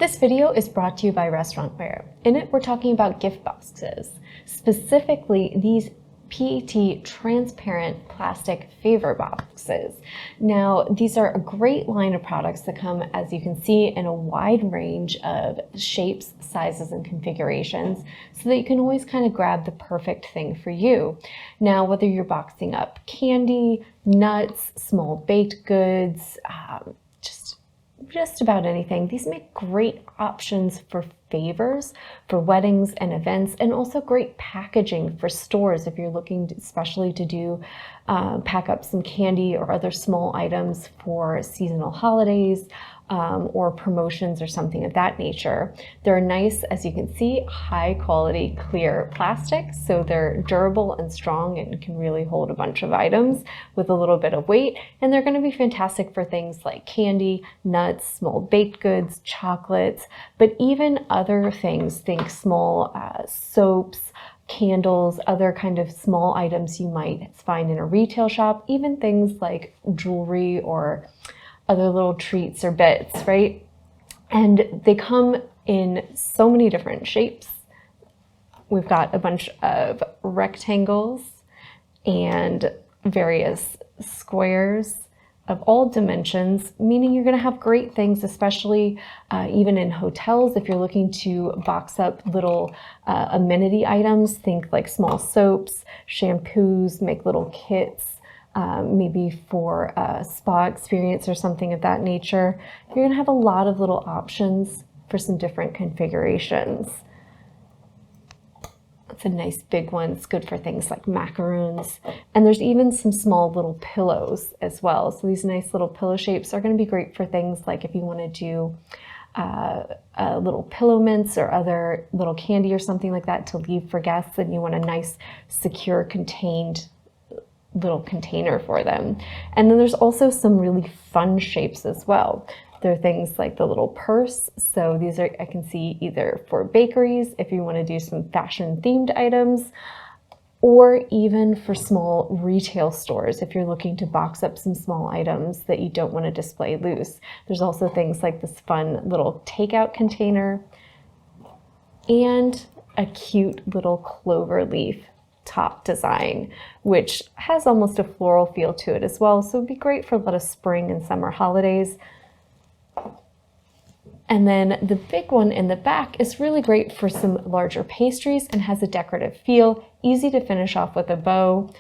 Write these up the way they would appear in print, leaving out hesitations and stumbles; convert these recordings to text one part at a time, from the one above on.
This video is brought to you by Restaurantware. In it, we're talking about gift boxes, specifically these PET transparent plastic favor boxes. Now, these are a great line of products that come, as you can see, in a wide range of shapes, sizes, and configurations, so that you can always kind of grab the perfect thing for you. Now, whether you're boxing up candy, nuts, small baked goods, just about anything. These make great options for favors, for weddings and events, and also great packaging for stores if you're looking especially to do pack up some candy or other small items for seasonal holidays or promotions or something of that nature. They're nice, as you can see, high quality clear plastic, so they're durable and strong and can really hold a bunch of items with a little bit of weight, and they're going to be fantastic for things like candy, nuts, small baked goods, chocolates, but even other things, think small soaps, candles, other kind of small items you might find in a retail shop, even things like jewelry or other little treats or bits, right? And they come in so many different shapes. We've got a bunch of rectangles and various squares of all dimensions, meaning you're going to have great things, especially even in hotels. If you're looking to box up little amenity items, think like small soaps, shampoos, make little kits, maybe for a spa experience or something of that nature. You're going to have a lot of little options for some different configurations. It's a nice big one. It's good for things like macaroons. And there's even some small little pillows as well. So these nice little pillow shapes are going to be great for things like if you want to do little pillow mints or other little candy or something like that to leave for guests, and you want a nice, secure, contained little container for them. And then there's also some really fun shapes as well. There are things like the little purse. So these are, I can see, either for bakeries, if you want to do some fashion themed items, or even for small retail stores, if you're looking to box up some small items that you don't want to display loose. There's also things like this fun little takeout container and a cute little clover leaf top design, which has almost a floral feel to it as well. So it'd be great for a lot of spring and summer holidays. And then the big one in the back is really great for some larger pastries and has a decorative feel, easy to finish off with a bow,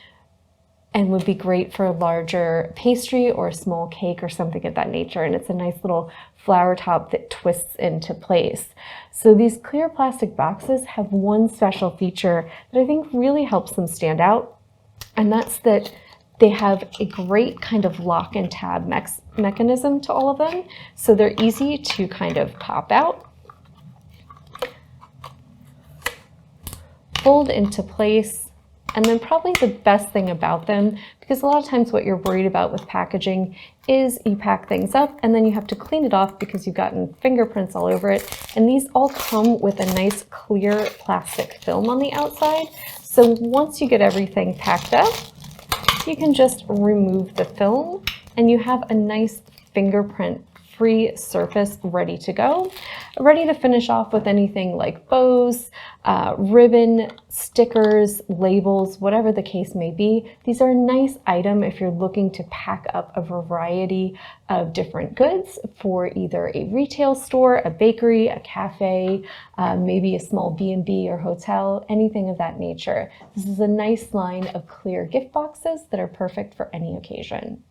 and would be great for a larger pastry or a small cake or something of that nature. And it's a nice little flower top that twists into place. So these clear plastic boxes have one special feature that I think really helps them stand out, and that's that they have a great kind of lock and tab mechanism to all of them. So they're easy to kind of pop out, fold into place, and then probably the best thing about them, because a lot of times what you're worried about with packaging is you pack things up and then you have to clean it off because you've gotten fingerprints all over it. And these all come with a nice clear plastic film on the outside. So once you get everything packed up, you can just remove the film and you have a nice fingerprint-free surface ready to go, ready to finish off with anything like bows, ribbon, stickers, labels, whatever the case may be. These are a nice item if you're looking to pack up a variety of different goods for either a retail store, a bakery, a cafe, maybe a small B&B or hotel, anything of that nature. This is a nice line of clear gift boxes that are perfect for any occasion.